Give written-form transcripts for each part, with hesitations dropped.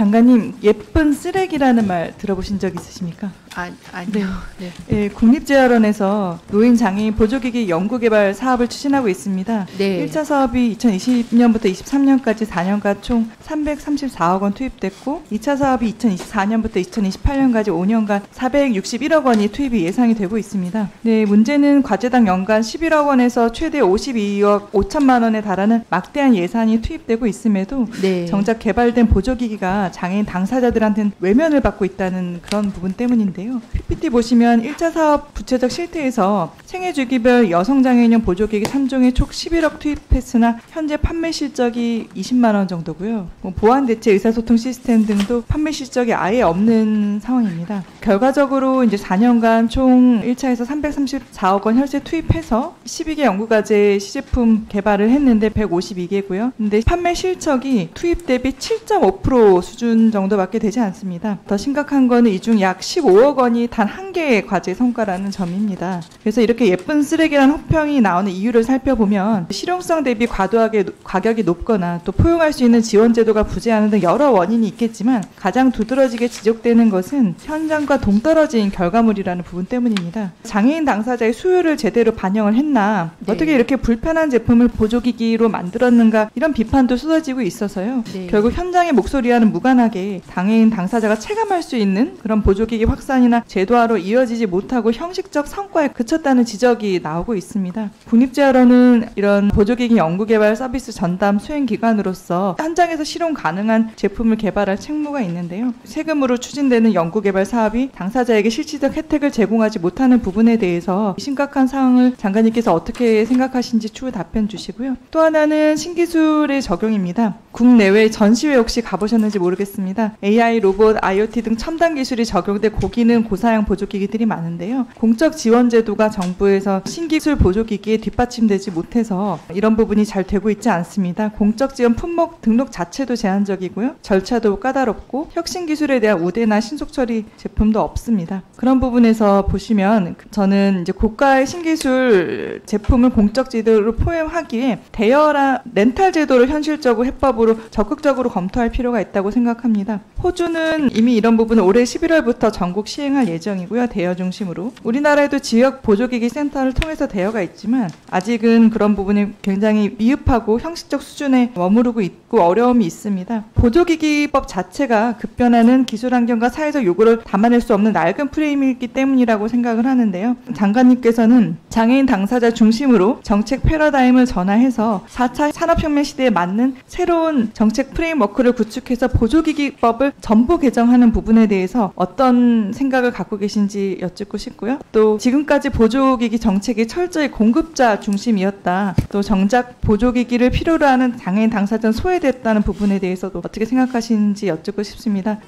장관님, 예쁜 쓰레기라는 말 들어보신 적 있으십니까? 아니요. 네. 네, 국립재활원에서 노인 장애인 보조기기 연구개발 사업을 추진하고 있습니다. 네. 1차 사업이 2020년부터 23년까지 4년간 총 334억 원 투입됐고 2차 사업이 2024년부터 2028년까지 5년간 461억 원이 투입이 예상이 되고 있습니다. 네, 문제는 과제당 연간 11억 원에서 최대 52억 5천만 원에 달하는 막대한 예산이 투입되고 있음에도 네. 정작 개발된 보조기기가 장애인 당사자들한테는 외면을 받고 있다는 그런 부분 때문인데요. PPT 보시면 1차 사업 구체적 실태에서 생애주기별 여성장애인용 보조기기 3종에 총 11억 투입했으나 현재 판매 실적이 20만 원 정도고요. 보완대체 의사소통 시스템 등도 판매 실적이 아예 없는 상황입니다. 결과적으로 이제 4년간 총 1차에서 334억 원 혈세 투입해서 12개 연구과제 시제품 개발을 했는데 152개고요. 근데 판매 실적이 투입 대비 7.5% 수준 정도밖에 되지 않습니다. 더 심각한 거는 이 중 약 15억 원이 단 한 개의 과제 성과라는 점입니다. 그래서 이렇게 예쁜 쓰레기라는 호평이 나오는 이유를 살펴보면 실용성 대비 과도하게 가격이 높거나 또 포용할 수 있는 지원 제도가 부재하는 등 여러 원인이 있겠지만 가장 두드러지게 지적되는 것은 현장과 동떨어진 결과물이라는 부분 때문입니다. 장애인 당사자의 수요를 제대로 반영을 했나, 네. 어떻게 이렇게 불편한 제품을 보조기기로 만들었는가, 이런 비판도 쏟아지고 있어서요. 네. 결국 현장의 목소리와는 무관하게 장애인 당사자가 체감할 수 있는 그런 보조기기 확산이나 제도화로 이어지지 못하고 형식적 성과에 그쳤다는 지적이 나오고 있습니다. 국립재활원은 이런 보조기기 연구개발 서비스 전담 수행기관으로서 현장에서 실용 가능한 제품을 개발할 책무가 있는데요. 세금으로 추진되는 연구개발 사업이 당사자에게 실질적 혜택을 제공하지 못하는 부분에 대해서 심각한 상황을 장관님께서 어떻게 생각하시는지 추후 답변 주시고요. 또 하나는 신기술의 적용입니다. 국내외 전시회 혹시 가보셨는지 모르겠습니다. AI, 로봇, IoT 등 첨단 기술이 적용돼 고기능 고사양 보조기기들이 많은데요. 공적 지원 제도가 정부에서 신기술 보조기기에 뒷받침되지 못해서 이런 부분이 잘 되고 있지 않습니다. 공적 지원 품목 등록 자체도 제한적이고요. 절차도 까다롭고 혁신 기술에 대한 우대나 신속 처리 제품도 없습니다. 그런 부분에서 보시면 저는 이제 고가의 신기술 제품을 공적 제도로 포함하기에 대여나 렌탈 제도를 현실적으로 해법으로 적극적으로 검토할 필요가 있다고 생각합니다. 호주는 이미 이런 부분을 올해 11월부터 전국 시행할 예정이고요. 대여 중심으로. 우리나라에도 지역 보조기기 센터를 통해서 대여가 있지만 아직은 그런 부분이 굉장히 미흡하고 형식적 수준에 머무르고 있고 어려움이 있습니다. 보조기기법 자체가 급변하는 기술 환경과 사회적 요구를 담아낼 수 없는 낡은 프레임이기 때문이라고 생각을 하는데요. 장관님께서는 장애인 당사자 중심으로 정책 패러다임을 전환해서 4차 산업혁명 시대에 맞는 새로운 정책 프레임워크를 구축해서 보조기기법을 전부 개정하는 부분에 대해서 어떤 생각을 갖고 계신지 여쭙고 싶고요. 또 지금까지 보조기기 정책이 철저히 공급자 중심이었다. 또 정작 보조기기를 필요로 하는 장애인 당사자는 소외됐다는 부분에 대해서도 어떻게 생각하시는지 여쭙고 싶습니다.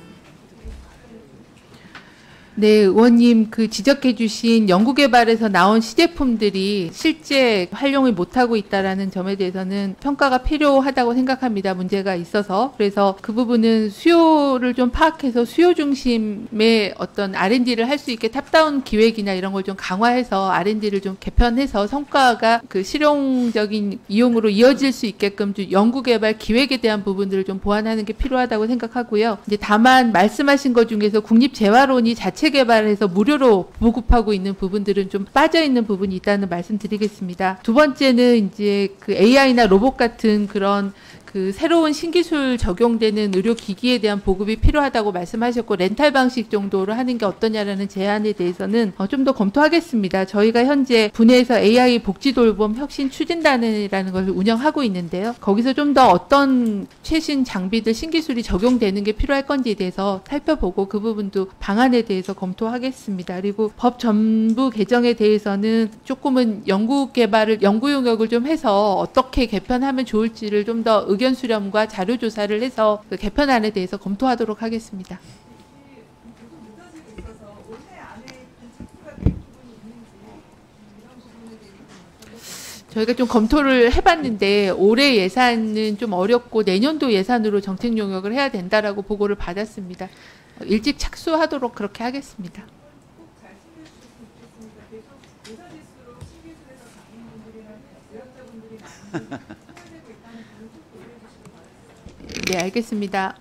네, 의원님 그 지적해 주신 연구개발에서 나온 시제품들이 실제 활용을 못하고 있다는 점에 대해서는 평가가 필요하다고 생각합니다. 문제가 있어서. 그래서 그 부분은 수요를 좀 파악해서 수요 중심의 어떤 R&D를 할 수 있게 탑다운 기획이나 이런 걸 좀 강화해서 R&D를 좀 개편해서 성과가 그 실용적인 이용으로 이어질 수 있게끔 좀 연구개발 기획에 대한 부분들을 좀 보완하는 게 필요하다고 생각하고요. 이제 다만 말씀하신 것 중에서 국립재활원이 자체 개발해서 무료로 보급하고 있는 부분들은 좀 빠져 있는 부분이 있다는 말씀드리겠습니다. 두 번째는 이제 그 AI나 로봇 같은 그런 그 새로운 신기술 적용되는 의료기기에 대한 보급이 필요하다고 말씀하셨고 렌탈 방식 정도로 하는 게 어떠냐라는 제안에 대해서는 좀 더 검토하겠습니다. 저희가 현재 분야에서 AI 복지돌봄 혁신 추진단이라는 걸 운영하고 있는데요. 거기서 좀 더 어떤 최신 장비들 신기술이 적용되는 게 필요할 건지에 대해서 살펴보고 그 부분도 방안에 대해서 검토하겠습니다. 그리고 법 전부 개정에 대해서는 조금은 연구 용역을 좀 해서 어떻게 개편하면 좋을지를 좀 더 의견 수렴과 자료 조사를 해서 그 개편안에 대해서 검토하도록 하겠습니다. 저희가 좀 검토를 해봤는데 올해 예산은 좀 어렵고 내년도 예산으로 정책 용역을 해야 된다라고 보고를 받았습니다. 일찍 착수하도록 그렇게 하겠습니다. 네, 알겠습니다.